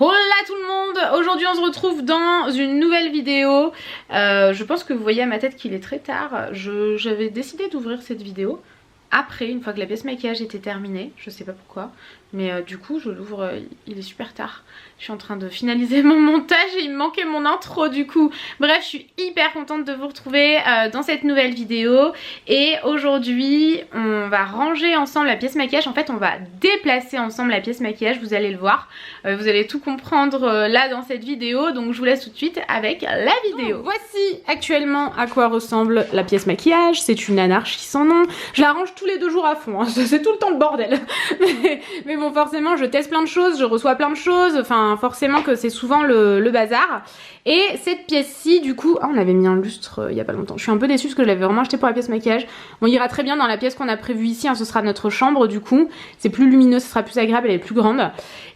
Hola tout le monde, aujourd'hui on se retrouve dans une nouvelle vidéo. Je pense que vous voyez à ma tête qu'il est très tard. J'avais décidé d'ouvrir cette vidéo après, une fois que la pièce maquillage était terminée. Je sais pas pourquoi, mais du coup je l'ouvre, il est super tard. Je suis en train de finaliser mon montage et il me manquait mon intro du coup. Bref, je suis hyper contente de vous retrouver dans cette nouvelle vidéo. Et aujourd'hui on va ranger ensemble la pièce maquillage. En fait on va déplacer ensemble la pièce maquillage, vous allez le voir. Vous allez tout comprendre là dans cette vidéo. Donc je vous laisse tout de suite avec la vidéo. Donc, voici actuellement à quoi ressemble la pièce maquillage. C'est une anarchie sans nom. Je la range tous les 2 jours à fond, hein. C'est tout le temps le bordel. mais bon, forcément je teste plein de choses, je reçois plein de choses. Enfin forcément que c'est souvent le bazar. Et cette pièce-ci du coup, on avait mis un lustre il y a pas longtemps. Je suis un peu déçue parce que je l'avais vraiment acheté pour la pièce maquillage. On ira très bien dans la pièce qu'on a prévue ici, hein. Ce sera notre chambre du coup. C'est plus lumineux, ce sera plus agréable, elle est plus grande.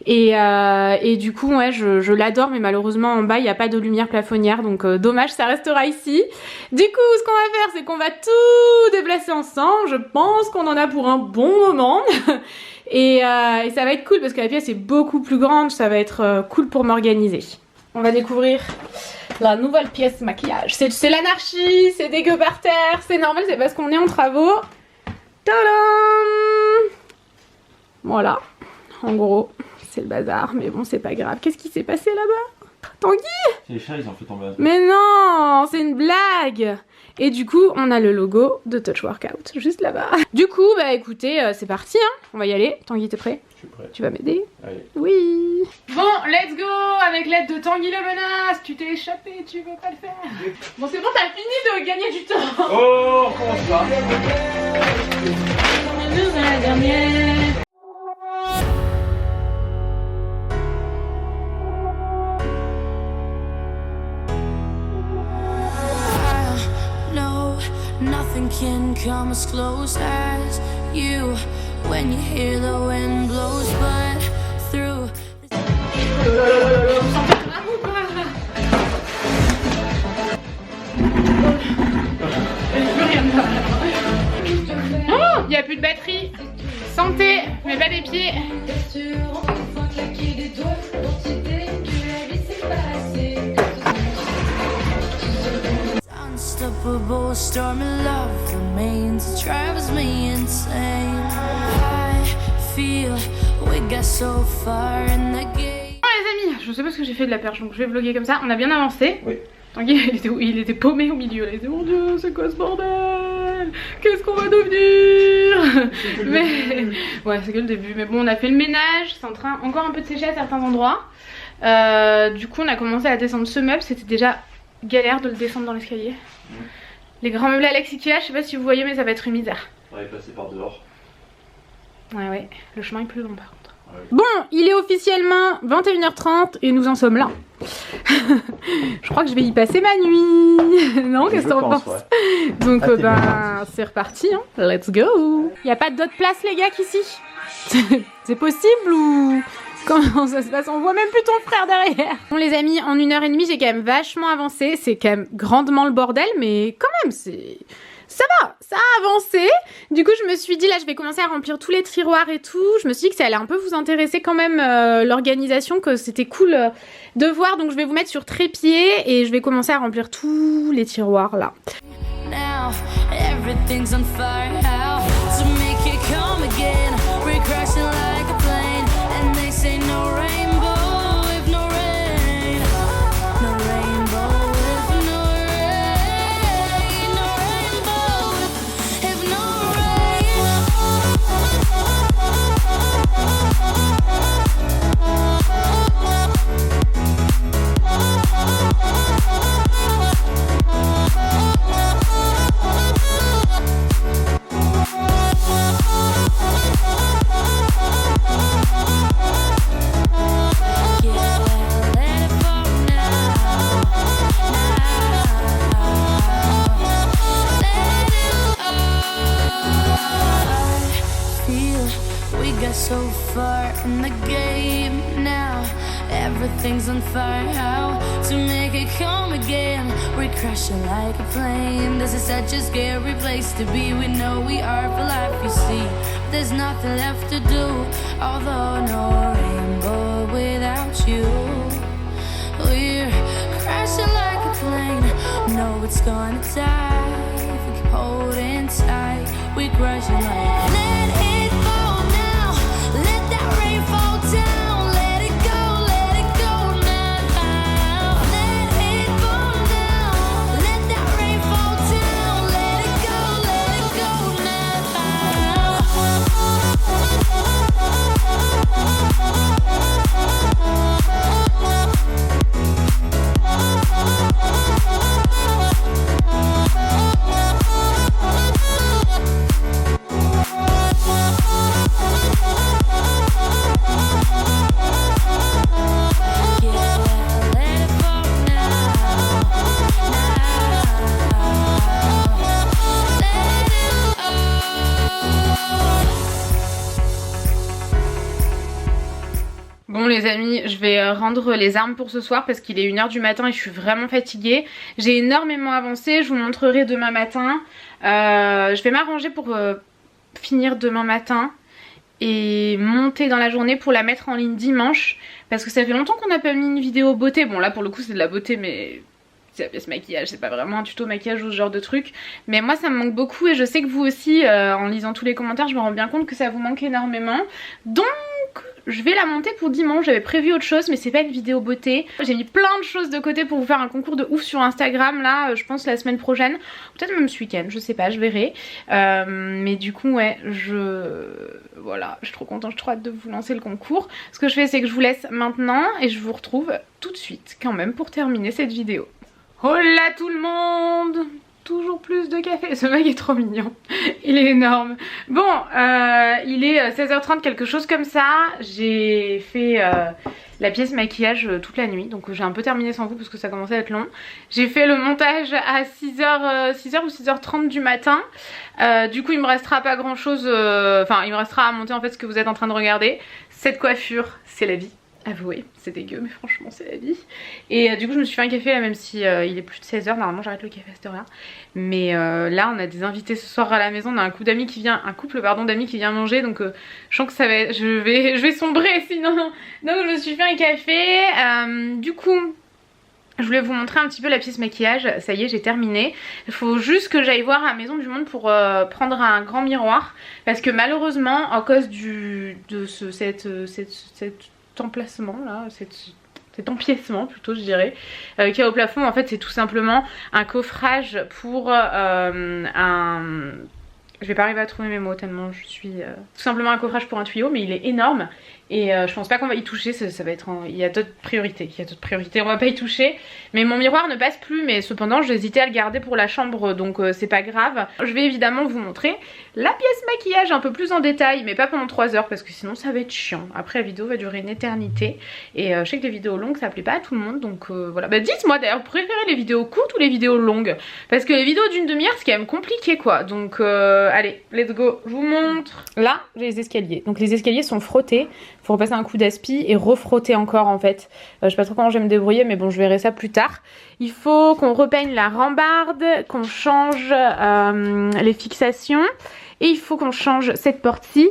Et du coup ouais, je l'adore, mais malheureusement en bas il n'y a pas de lumière plafonnière, donc dommage, ça restera ici. Du coup ce qu'on va faire, c'est qu'on va tout déplacer ensemble. Je pense qu'on en a pour un bon moment. Et ça va être cool parce que la pièce est beaucoup plus grande, ça va être cool pour m'organiser. On va découvrir la nouvelle pièce maquillage. C'est l'anarchie, c'est dégueu par terre, c'est normal, c'est parce qu'on est en travaux. Tadam! Voilà, en gros, c'est le bazar, mais bon, c'est pas grave. Qu'est-ce qui s'est passé là-bas? Tanguy? Les chats, ils ont fait tomber un truc. Mais non, c'est une blague! Et du coup, on a le logo de Touch Workout juste là-bas. Du coup, bah écoutez, c'est parti, hein. On va y aller. Tanguy, t'es prêt? Je suis prêt. Tu vas m'aider? Allez. Oui. Bon, let's go. Avec l'aide de Tanguy le menace. Tu t'es échappé, tu veux pas le faire. Bon, c'est bon, t'as fini de gagner du temps. Oh, on commence pas. La dernière. Nothing can come as close as you when you hear the wind blows, but through. Oh, il n'y a plus de batterie. Santé, mais pas des pieds. Unstoppable storm of love remains, it drives me insane. I feel we got so far in the game. Bon les amis, je sais pas ce que j'ai fait de la perche, donc je vais vlogger comme ça. On a bien avancé. Oui. Tanguy, il était paumé au milieu. Il était mon dieu, c'est quoi ce bordel? Qu'est-ce qu'on va devenir? Mais ouais, c'est que le début. Mais bon, on a fait le ménage, c'est en train encore un peu de sécher à certains endroits. Du coup, on a commencé à descendre ce meuble. C'était déjà galère de le descendre dans l'escalier. Les grands meubles Alex Ikea, je sais pas si vous voyez, mais ça va être une misère. On va passer par dehors. Ouais, le chemin est plus long par contre. Ouais. Bon, il est officiellement 21h30 et nous en sommes là. Je crois que je vais y passer ma nuit. Non, qu'est-ce que t'en penses? Ouais. Donc c'est reparti, hein. Let's go. Y a pas d'autre place les gars qu'ici? C'est possible ou comment ça se passe? On voit même plus ton frère derrière. Bon les amis, en 1h30 j'ai quand même vachement avancé. C'est quand même grandement le bordel, mais quand même c'est... Ça va, ça a avancé. Du coup je me suis dit là je vais commencer à remplir tous les tiroirs et tout. Je me suis dit que ça allait un peu vous intéresser quand même l'organisation, que c'était cool de voir. Donc je vais vous mettre sur trépied et je vais commencer à remplir tous les tiroirs là. Now everything's on fire. How to make it come again? We're crashing like a plane, and they say no rainbow if no rain, no rainbow if no rain, no rainbow if no so far in the game now. Everything's on fire. How to make it come again? We're crashing like a plane. This is such a scary place to be. We know we are for life, you see. There's nothing left to do. Although no rainbow without you. We're crashing like a plane. No, it's gonna die. If we keep holding tight, we're crashing like. Let it fall now. Let that rain fall down. Let it go now. Let it fall down. Let that rain fall down. Let it go Bon les amis, je vais rendre les armes pour ce soir parce qu'il est 1h du matin et je suis vraiment fatiguée. J'ai énormément avancé, je vous montrerai demain matin. Je vais m'arranger pour finir demain matin et monter dans la journée pour la mettre en ligne dimanche. Parce que ça fait longtemps qu'on n'a pas mis une vidéo beauté. Bon là pour le coup c'est de la beauté mais c'est la pièce maquillage, c'est pas vraiment un tuto maquillage ou ce genre de truc. Mais moi ça me manque beaucoup et je sais que vous aussi, en lisant tous les commentaires, je me rends bien compte que ça vous manque énormément. Donc je vais la monter pour dimanche, j'avais prévu autre chose mais c'est pas une vidéo beauté. J'ai mis plein de choses de côté pour vous faire un concours de ouf sur Instagram là, je pense la semaine prochaine. Peut-être même ce week-end, je sais pas, je verrai. Mais du coup ouais, voilà, je suis trop contente, je suis trop hâte de vous lancer le concours. Ce que je fais c'est que je vous laisse maintenant et je vous retrouve tout de suite quand même pour terminer cette vidéo. Hola tout le monde! Toujours plus de café, ce mec est trop mignon, il est énorme. Bon, il est 16h30 quelque chose comme ça, j'ai fait la pièce maquillage toute la nuit, donc j'ai un peu terminé sans vous parce que ça commençait à être long. J'ai fait le montage à 6h ou 6h30 du matin, du coup il me restera pas grand chose, enfin il me restera à monter en fait ce que vous êtes en train de regarder. Cette coiffure, c'est la vie. Avouez, c'est dégueu mais franchement c'est la vie. Et du coup je me suis fait un café là même si il est plus de 16h, normalement j'arrête le café à cette heure là. Mais là on a des invités ce soir à la maison, on a un couple d'amis qui vient d'amis qui vient manger. Donc je sens que ça va, je vais sombrer sinon. Donc je me suis fait un café, du coup je voulais vous montrer un petit peu la pièce maquillage. Ça y est, j'ai terminé. Il faut juste que j'aille voir à Maison du Monde pour prendre un grand miroir. Parce que malheureusement, à cause de cet emplacement là, cet empiècement plutôt je dirais, qu'il y a au plafond, en fait c'est tout simplement un coffrage pour je vais pas arriver à trouver mes mots tellement je suis... Tout simplement un coffrage pour un tuyau mais il est énorme. Et je pense pas qu'on va y toucher, ça va être il y a d'autres priorités, on va pas y toucher. Mais mon miroir ne passe plus, mais cependant j'hésitais à le garder pour la chambre, donc c'est pas grave. Je vais évidemment vous montrer la pièce maquillage un peu plus en détail, mais pas pendant 3 heures parce que sinon ça va être chiant. Après la vidéo va durer une éternité et je sais que les vidéos longues ça plaît pas à tout le monde, donc voilà. Bah dites-moi d'ailleurs, vous préférez les vidéos courtes ou les vidéos longues? Parce que les vidéos d'une demi-heure c'est quand même compliqué quoi, donc allez, let's go, je vous montre. Là j'ai les escaliers, donc les escaliers sont frottés. Faut repasser un coup d'aspi et refrotter encore en fait. Je sais pas trop comment je vais me débrouiller mais bon je verrai ça plus tard. Il faut qu'on repeigne la rambarde, qu'on change les fixations et il faut qu'on change cette porte-ci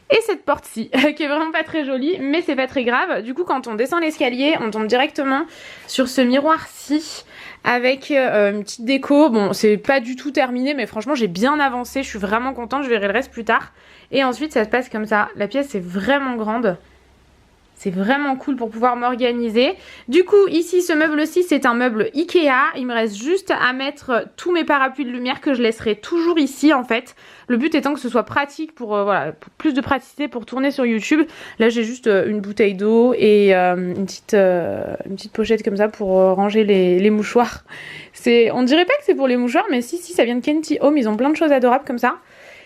et cette porte-ci qui est vraiment pas très jolie mais c'est pas très grave. Du coup quand on descend l'escalier on tombe directement sur ce miroir-ci avec une petite déco. Bon c'est pas du tout terminé mais franchement j'ai bien avancé, je suis vraiment contente, je verrai le reste plus tard. Et ensuite ça se passe comme ça, la pièce est vraiment grande. C'est vraiment cool pour pouvoir m'organiser. Du coup ici ce meuble-ci c'est un meuble Ikea. Il me reste juste à mettre tous mes parapluies de lumière que je laisserai toujours ici en fait. Le but étant que ce soit pratique pour, voilà, pour plus de praticité pour tourner sur YouTube. Là j'ai juste une bouteille d'eau et une petite pochette comme ça pour ranger les mouchoirs. On dirait pas que c'est pour les mouchoirs mais si ça vient de Kenty Home, ils ont plein de choses adorables comme ça.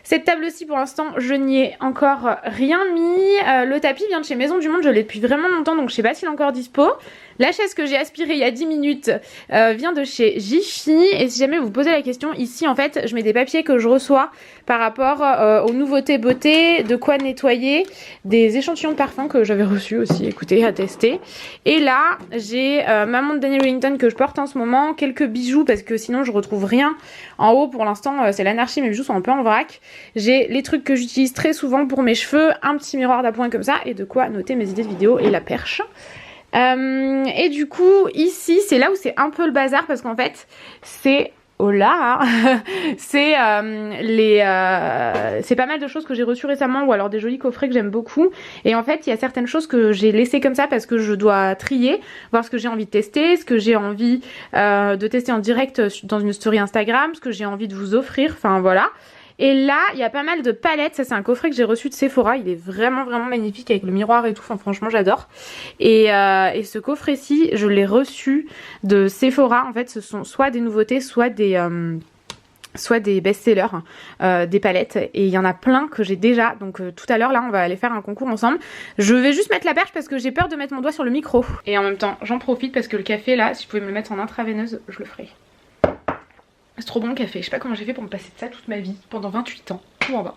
Cette table-ci pour l'instant je n'y ai encore rien mis. Le tapis vient de chez Maison du Monde, je l'ai depuis vraiment longtemps donc je sais pas s'il est encore dispo. La chaise que j'ai aspirée il y a 10 minutes vient de chez Jiffy. Et si jamais vous vous posez la question, ici en fait je mets des papiers que je reçois par rapport aux nouveautés beauté, de quoi nettoyer, des échantillons de parfums que j'avais reçus aussi, écoutez, à tester. Et là j'ai ma montre Daniel Wellington que je porte en ce moment, quelques bijoux parce que sinon je retrouve rien en haut pour l'instant, c'est l'anarchie, mes bijoux sont un peu en vrac. J'ai les trucs que j'utilise très souvent pour mes cheveux, un petit miroir d'appoint comme ça et de quoi noter mes idées de vidéo et la perche. Et du coup ici c'est là où c'est un peu le bazar parce qu'en fait c'est... Oh là, hein. C'est pas mal de choses que j'ai reçues récemment ou alors des jolis coffrets que j'aime beaucoup. Et en fait, il y a certaines choses que j'ai laissées comme ça parce que je dois trier, voir ce que j'ai envie de tester, ce que j'ai envie de tester en direct dans une story Instagram, ce que j'ai envie de vous offrir, enfin voilà. Et là, il y a pas mal de palettes. Ça, c'est un coffret que j'ai reçu de Sephora. Il est vraiment, vraiment magnifique avec le miroir et tout. Enfin, franchement, j'adore. Et ce coffret-ci, je l'ai reçu de Sephora. En fait, ce sont soit des nouveautés, soit des best-sellers, des palettes. Et il y en a plein que j'ai déjà. Donc, tout à l'heure, là, on va aller faire un concours ensemble. Je vais juste mettre la perche parce que j'ai peur de mettre mon doigt sur le micro. Et en même temps, j'en profite parce que le café, là, si je pouvais me le mettre en intraveineuse, je le ferais. C'est trop bon le café, je sais pas comment j'ai fait pour me passer de ça toute ma vie, pendant 28 ans, tout en bas.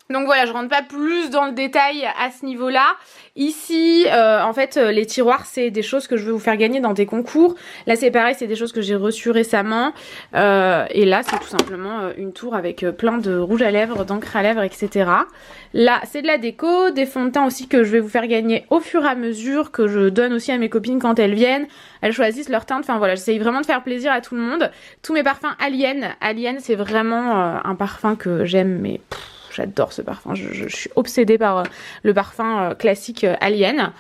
Donc voilà, je rentre pas plus dans le détail à ce niveau-là. Ici, en fait, les tiroirs, c'est des choses que je veux vous faire gagner dans des concours. Là, c'est pareil, c'est des choses que j'ai reçues récemment. Et là, c'est tout simplement une tour avec plein de rouge à lèvres, d'encre à lèvres, etc. Là, c'est de la déco, des fonds de teint aussi que je vais vous faire gagner au fur et à mesure, que je donne aussi à mes copines quand elles viennent. Elles choisissent leur teinte. Enfin voilà, j'essaye vraiment de faire plaisir à tout le monde. Tous mes parfums Alien. Alien, c'est vraiment un parfum que j'aime, mais... J'adore ce parfum, je suis obsédée par le parfum classique Alien.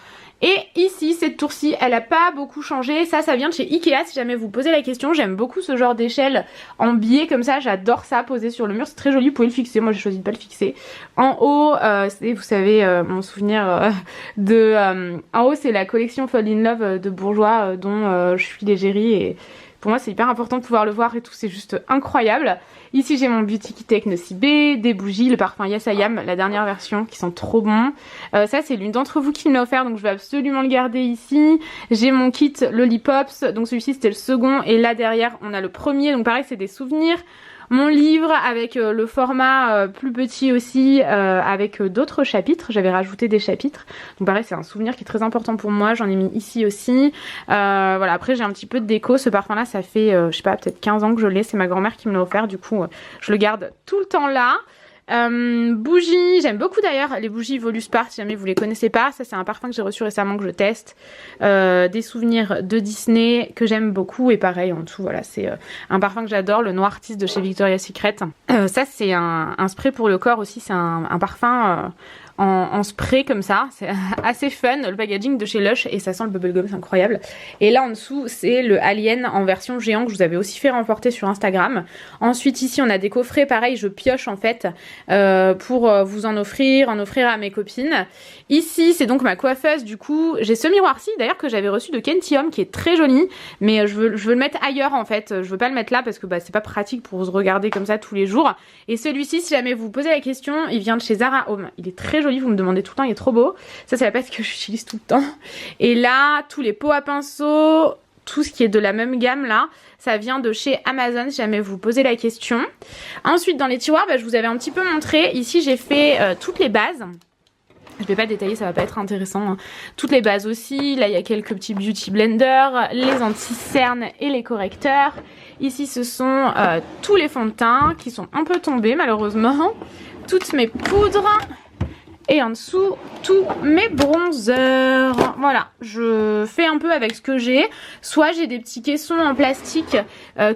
Et ici, cette tour-ci, elle a pas beaucoup changé. Ça vient de chez Ikea, si jamais vous posez la question. J'aime beaucoup ce genre d'échelle en biais comme ça. J'adore ça, posé sur le mur. C'est très joli, vous pouvez le fixer. Moi, j'ai choisi de pas le fixer. En haut, c'est, vous savez, mon souvenir en haut, c'est la collection Fall in Love de Bourjois dont je suis l'égérie. Et pour moi, c'est hyper important de pouvoir le voir et tout. C'est juste incroyable. Ici, j'ai mon Beauty Kit avec Nocibé, des bougies, le parfum Yasayam, la dernière version, qui sent trop bon. Ça, c'est l'une d'entre vous qui me l'a offert, donc je vais absolument le garder ici. J'ai mon kit Lollipops, donc celui-ci, c'était le second. Et là, derrière, on a le premier, donc pareil, c'est des souvenirs. Mon livre avec le format plus petit aussi, avec d'autres chapitres. J'avais rajouté des chapitres. Donc pareil, c'est un souvenir qui est très important pour moi. J'en ai mis ici aussi. Voilà, après j'ai un petit peu de déco. Ce parfum là, ça fait, je sais pas, peut-être 15 ans que je l'ai. C'est ma grand-mère qui me l'a offert. Du coup, je le garde tout le temps là. Bougies, j'aime beaucoup d'ailleurs les bougies Voluspar, si jamais vous les connaissez pas. Ça c'est un parfum que j'ai reçu récemment, que je teste. Des souvenirs de Disney que j'aime beaucoup. Et pareil en dessous, voilà, c'est un parfum que j'adore, le Noir Artiste de chez Victoria's Secret. Ça c'est un spray pour le corps aussi. C'est un parfum en spray comme ça, c'est assez fun, le packaging de chez Lush et ça sent le bubblegum, c'est incroyable. Et là en dessous c'est le Alien en version géant que je vous avais aussi fait remporter sur Instagram. Ensuite ici on a des coffrets, pareil je pioche en fait pour vous en offrir à mes copines. Ici c'est donc ma coiffeuse, du coup j'ai ce miroir-ci d'ailleurs que j'avais reçu de Kentium qui est très joli, mais je veux le mettre ailleurs en fait, je veux pas le mettre là parce que c'est pas pratique pour se regarder comme ça tous les jours. Et celui-ci, si jamais vous vous posez la question, il vient de chez Zara Home, il est très joli, vous me demandez tout le temps, il est trop beau. Ça c'est la pâte que j'utilise tout le temps. Et là, tous les pots à pinceau, tout ce qui est de la même gamme là, ça vient de chez Amazon si jamais vous posez la question. Ensuite dans les tiroirs, je vous avais un petit peu montré, ici j'ai fait toutes les bases. Je vais pas détailler, ça va pas être intéressant. Hein. Toutes les bases aussi. Là, il y a quelques petits beauty blenders, les anti-cernes et les correcteurs. Ici, ce sont tous les fonds de teint qui sont un peu tombés malheureusement. Toutes mes poudres. Et en dessous, tous mes bronzers. Voilà, je fais un peu avec ce que j'ai. Soit j'ai des petits caissons en plastique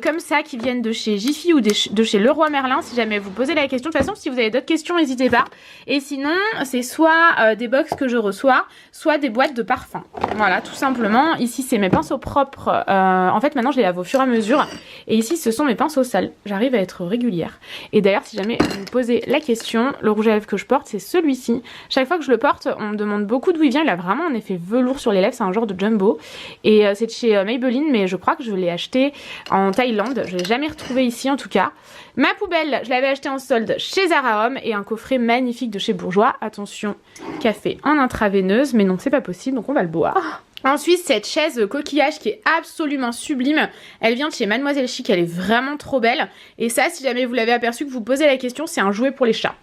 comme ça qui viennent de chez Jiffy ou de chez Leroy Merlin. Si jamais vous posez la question, de toute façon si vous avez d'autres questions n'hésitez pas. Et sinon c'est soit des box que je reçois, soit des boîtes de parfums. Voilà, tout simplement. Ici c'est mes pinceaux propres. En fait maintenant je les lave au fur et à mesure. Et ici ce sont mes pinceaux sales. J'arrive à être régulière. Et d'ailleurs si jamais vous me posez la question, le rouge à lèvres que je porte c'est celui-ci. Chaque fois que je le porte, on me demande beaucoup d'où il vient. Il a vraiment un effet velours sur les lèvres, c'est un genre de jumbo. Et c'est de chez Maybelline, mais je crois que je l'ai acheté en Thaïlande. Je l'ai jamais retrouvé ici en tout cas. Ma poubelle, je l'avais acheté en solde chez Zara Home et un coffret magnifique de chez Bourjois. Attention, café en intraveineuse, mais non, c'est pas possible, donc on va le boire. Ensuite, cette chaise coquillage qui est absolument sublime. Elle vient de chez Mademoiselle Chic, elle est vraiment trop belle. Et ça, si jamais vous l'avez aperçu, que vous posez la question, c'est un jouet pour les chats.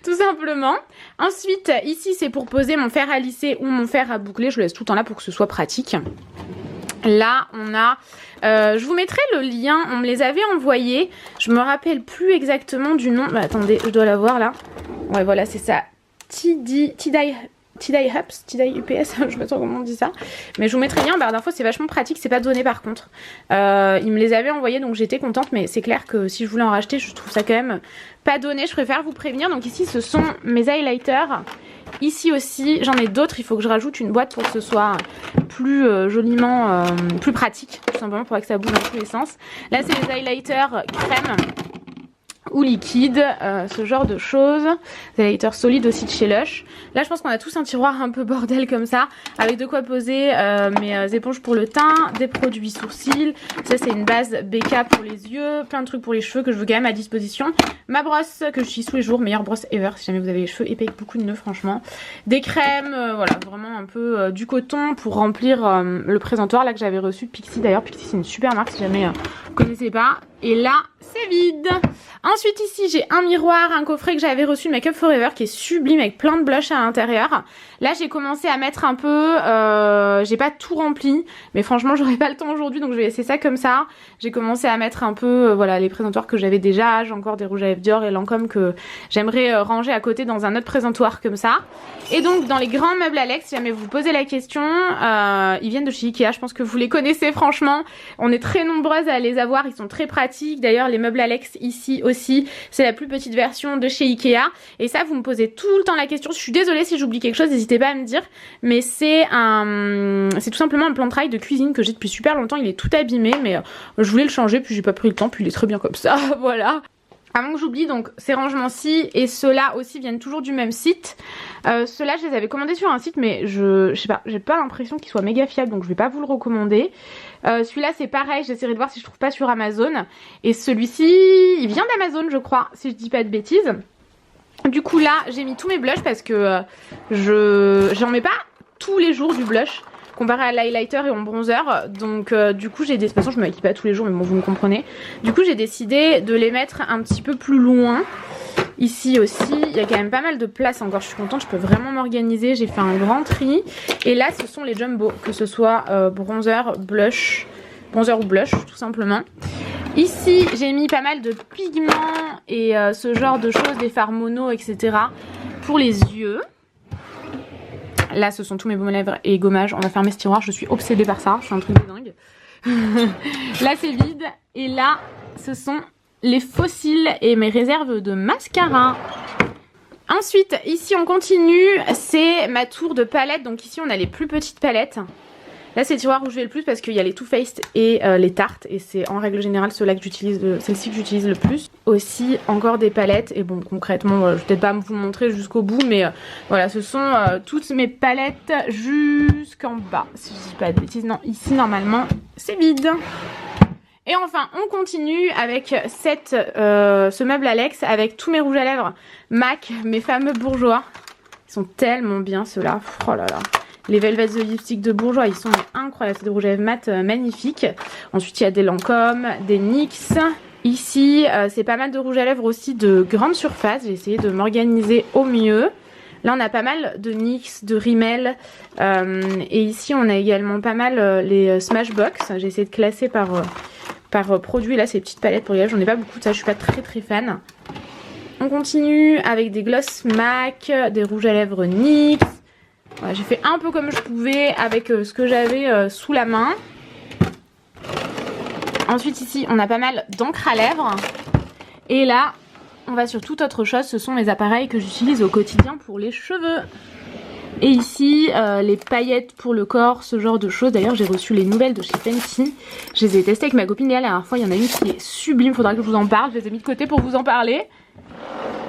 Tout simplement. Ensuite, ici, c'est pour poser mon fer à lisser ou mon fer à boucler. Je le laisse tout le temps là pour que ce soit pratique. Là on a, je vous mettrai le lien, on me les avait envoyés, je me rappelle plus exactement du nom, bah, attendez je dois l'avoir là, ouais voilà c'est ça, Tidai Ups, Tidai UPS, je sais pas trop comment on dit ça, mais je vous mettrai le lien en barre d'infos, c'est vachement pratique, c'est pas donné par contre, ils me les avaient envoyés donc j'étais contente, mais c'est clair que si je voulais en racheter je trouve ça quand même pas donné, je préfère vous prévenir. Donc ici ce sont mes highlighters. Ici aussi, j'en ai d'autres, il faut que je rajoute une boîte pour que ce soit plus joliment, plus pratique, tout simplement pour que ça bouge dans tous les sens. Là, c'est les highlighters crème ou liquide, ce genre de choses. Des highlighters solides aussi de chez Lush. Là, je pense qu'on a tous un tiroir un peu bordel comme ça, avec de quoi poser mes éponges pour le teint, des produits sourcils. Ça, c'est une base BK pour les yeux, plein de trucs pour les cheveux que je veux quand même à disposition. Ma brosse que j'utilise tous les jours, meilleure brosse ever si jamais vous avez les cheveux épais avec beaucoup de nœuds, franchement. Des crèmes, voilà, vraiment un peu du coton pour remplir le présentoir là que j'avais reçu de Pixi. D'ailleurs, Pixi, c'est une super marque si jamais vous connaissez pas. Et là, c'est vide. Ensuite ici j'ai un miroir, un coffret que j'avais reçu de Make Up For Ever qui est sublime avec plein de blush à l'intérieur. Là j'ai commencé à mettre un peu, j'ai pas tout rempli, mais franchement j'aurais pas le temps aujourd'hui donc je vais laisser ça comme ça. J'ai commencé à mettre un peu voilà les présentoirs que j'avais déjà, j'ai encore des rouges à lèvres Dior et Lancôme que j'aimerais ranger à côté dans un autre présentoir comme ça. Et donc dans les grands meubles Alex, si jamais vous vous posez la question, ils viennent de chez Ikea, je pense que vous les connaissez franchement. On est très nombreuses à les avoir, ils sont très pratiques. D'ailleurs les meubles Alex ici aussi, c'est la plus petite version de chez Ikea. Et ça vous me posez tout le temps la question, je suis désolée si j'oublie quelque chose, n'hésitez pas à me dire. Mais c'est tout simplement un plan de travail de cuisine que j'ai depuis super longtemps, il est tout abîmé mais je voulais le changer puis j'ai pas pris le temps, puis il est très bien comme ça, voilà. Avant que j'oublie, donc ces rangements-ci et ceux-là aussi viennent toujours du même site. Ceux-là je les avais commandés sur un site mais je sais pas, j'ai pas l'impression qu'ils soient méga fiables donc je vais pas vous le recommander. Celui-là c'est pareil, j'essaierai de voir si je trouve pas sur Amazon. Et celui-ci, il vient d'Amazon je crois, si je dis pas de bêtises. Du coup là j'ai mis tous mes blushs parce que j'en mets pas tous les jours du blush comparé à l'highlighter et au bronzer, donc du coup j'ai des... De toute façon je me maquille pas tous les jours mais bon vous me comprenez. Du coup j'ai décidé de les mettre un petit peu plus loin. Ici aussi il y a quand même pas mal de place encore, je suis contente, je peux vraiment m'organiser, j'ai fait un grand tri. Et là ce sont les jumbo, que ce soit bronzer, blush, bronzer ou blush tout simplement. Ici j'ai mis pas mal de pigments et ce genre de choses, des fards mono etc. pour les yeux. Là ce sont tous mes baumes à lèvres et gommages, on va fermer ce tiroir, je suis obsédée par ça, je suis un truc de dingue. Là c'est vide et là ce sont les fossiles et mes réserves de mascara. Ensuite ici on continue, c'est ma tour de palette, donc ici on a les plus petites palettes. Là c'est le tiroir où je vais le plus parce qu'il y a les Too Faced et les Tartes et c'est en règle générale celle-ci que j'utilise le plus. Aussi encore des palettes et bon concrètement je vais peut-être pas vous le montrer jusqu'au bout mais voilà ce sont toutes mes palettes jusqu'en bas si je dis pas de bêtises. Non ici normalement c'est vide. Et enfin on continue avec ce meuble Alex avec tous mes rouges à lèvres MAC, mes fameux bourgeois. Ils sont tellement bien ceux-là, oh là là. Les Velvet The Lipstick de Bourjois, ils sont incroyables, c'est des rouges à lèvres mat magnifiques. Ensuite il y a des Lancôme, des NYX. Ici c'est pas mal de rouges à lèvres aussi de grande surface, j'ai essayé de m'organiser au mieux. Là on a pas mal de NYX, de Rimmel et ici on a également pas mal les Smashbox. J'ai essayé de classer par produit, là ces petites palettes pour les lèvres, j'en ai pas beaucoup de ça, je suis pas très fan. On continue avec des gloss MAC, des rouges à lèvres NYX. Voilà, j'ai fait un peu comme je pouvais avec ce que j'avais sous la main. Ensuite ici on a pas mal d'encre à lèvres. Et là on va sur toute autre chose, ce sont mes appareils que j'utilise au quotidien pour les cheveux. Et ici les paillettes pour le corps, ce genre de choses. D'ailleurs j'ai reçu les nouvelles de chez Fenty. Je les ai testées avec ma copine Léa la dernière fois, il y en a une qui est sublime, faudra que je vous en parle, je les ai mis de côté pour vous en parler.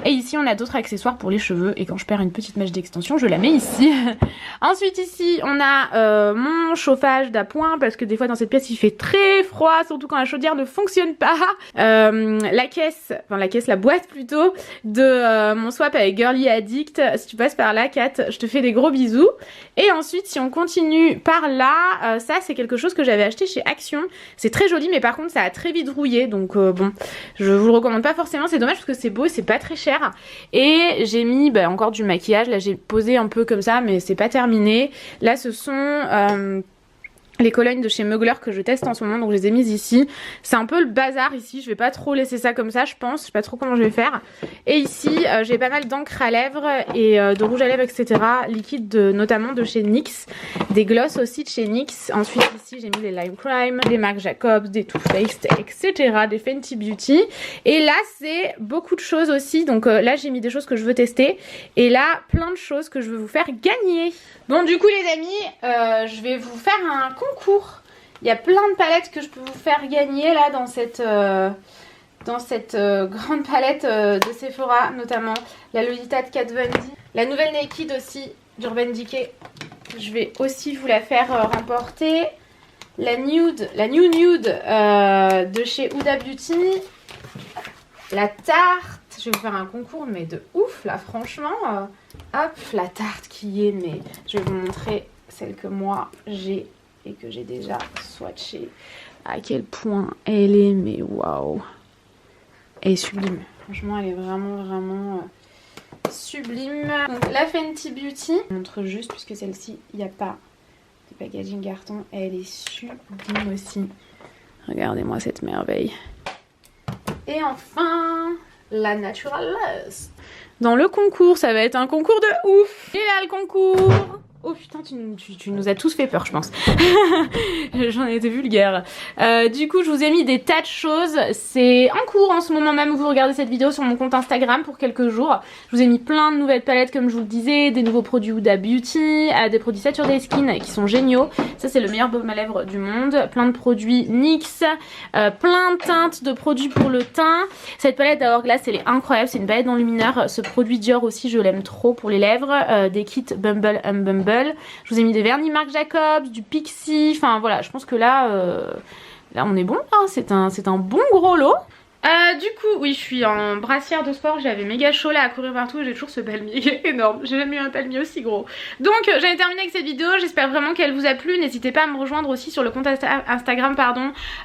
Et ici on a d'autres accessoires pour les cheveux et quand je perds une petite mèche d'extension je la mets ici. Ensuite ici on a mon chauffage d'appoint parce que des fois dans cette pièce il fait très froid, surtout quand la chaudière ne fonctionne pas. La boîte plutôt de mon swap avec Girly Addict. Si tu passes par là Kat, je te fais des gros bisous. Et ensuite si on continue par là, ça c'est quelque chose que j'avais acheté chez Action. C'est très joli mais par contre ça a très vite rouillé donc bon je vous le recommande pas forcément, c'est dommage parce que c'est beau et c'est pas très cher. Et j'ai mis encore du maquillage, là j'ai posé un peu comme ça mais c'est pas terminé. Là ce sont les colognes de chez Mugler que je teste en ce moment, donc je les ai mises ici. C'est un peu le bazar ici, je vais pas trop laisser ça comme ça je pense, je sais pas trop comment je vais faire. Et ici j'ai pas mal d'encre à lèvres et de rouge à lèvres etc. Liquide notamment de chez NYX, des gloss aussi de chez NYX. Ensuite ici j'ai mis les Lime Crime, des Marc Jacobs, des Too Faced etc. des Fenty Beauty. Et là c'est beaucoup de choses aussi, donc là j'ai mis des choses que je veux tester. Et là plein de choses que je veux vous faire gagner. Bon du coup les amis, je vais vous faire un concours. Il y a plein de palettes que je peux vous faire gagner là dans cette grande palette de Sephora, notamment la Lolita de Kat Von D, la nouvelle Naked aussi d'Urban Decay. Je vais aussi vous la faire remporter. La New Nude de chez Huda Beauty. La tarte. Je vais vous faire un concours mais de ouf là franchement. Hop, la tarte qui est, mais je vais vous montrer celle que moi j'ai et que j'ai déjà swatchée. À quel point elle est, mais waouh. Elle est sublime. Franchement, elle est vraiment sublime. Donc la Fenty Beauty, je vous montre juste puisque celle-ci, il n'y a pas de packaging carton. Elle est sublime aussi. Regardez-moi cette merveille. Et enfin, la Natural Lust. Dans le concours, ça va être un concours de ouf. Et là, le concours. Oh putain, tu nous as tous fait peur, je pense. J'en ai été vulgaire. Du coup, je vous ai mis des tas de choses. C'est en cours en ce moment même où vous regardez cette vidéo sur mon compte Instagram pour quelques jours. Je vous ai mis plein de nouvelles palettes, comme je vous le disais, des nouveaux produits Huda Beauty, des produits Saturday Skin qui sont géniaux. Ça, c'est le meilleur baume à lèvres du monde. Plein de produits NYX, plein de teintes de produits pour le teint. Cette palette d'Hourglass, elle est incroyable. C'est une palette d'enlumineur. Ce produit Dior aussi, je l'aime trop pour les lèvres. Des kits Bumble and Bumble. Je vous ai mis des vernis Marc Jacobs, du Pixi, enfin voilà, je pense que là, là on est bon, hein. C'est un bon gros lot. Du coup, oui, je suis en brassière de sport, j'avais méga chaud là à courir partout et j'ai toujours ce palmier qui est énorme. J'ai jamais eu un palmier aussi gros. Donc, j'en ai terminé avec cette vidéo, j'espère vraiment qu'elle vous a plu. N'hésitez pas à me rejoindre aussi sur le compte Instagram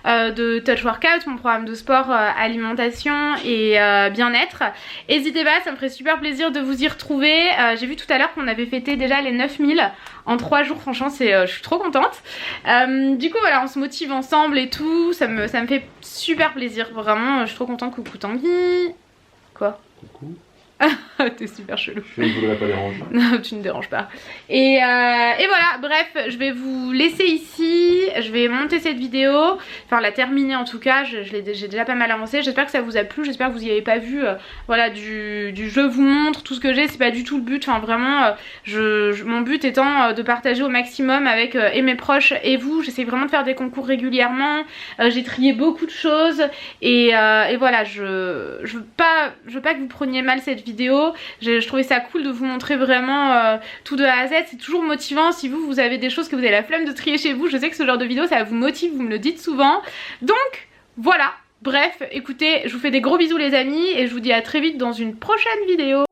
de Touch Workout, mon programme de sport, alimentation et bien-être. N'hésitez pas, ça me ferait super plaisir de vous y retrouver. J'ai vu tout à l'heure qu'on avait fêté déjà les 9000 en 3 jours, franchement, je suis trop contente. Du coup, voilà, on se motive ensemble et tout, ça me fait super plaisir, vraiment. Je suis trop contente. Coucou Tanguy. Quoi? Coucou. T'es super chelou. Je ne voudrais pas déranger. Non, tu ne déranges pas. Et voilà, bref, je vais vous laisser ici. Je vais monter cette vidéo, enfin la terminer en tout cas. J'ai déjà pas mal avancé. J'espère que ça vous a plu. J'espère que vous n'y avez pas vu voilà, du je vous montre tout ce que j'ai. C'est pas du tout le but. Enfin vraiment, mon but étant de partager au maximum avec et mes proches et vous. J'essaie vraiment de faire des concours régulièrement. J'ai trié beaucoup de choses. Et voilà, je veux pas que vous preniez mal cette vidéo. Je trouvais ça cool de vous montrer vraiment tout de A à Z. C'est toujours motivant si vous avez des choses que vous avez la flemme de trier chez vous. Je sais que ce genre de vidéo ça vous motive, vous me le dites souvent. Donc voilà, bref, écoutez, je vous fais des gros bisous les amis et je vous dis à très vite dans une prochaine vidéo.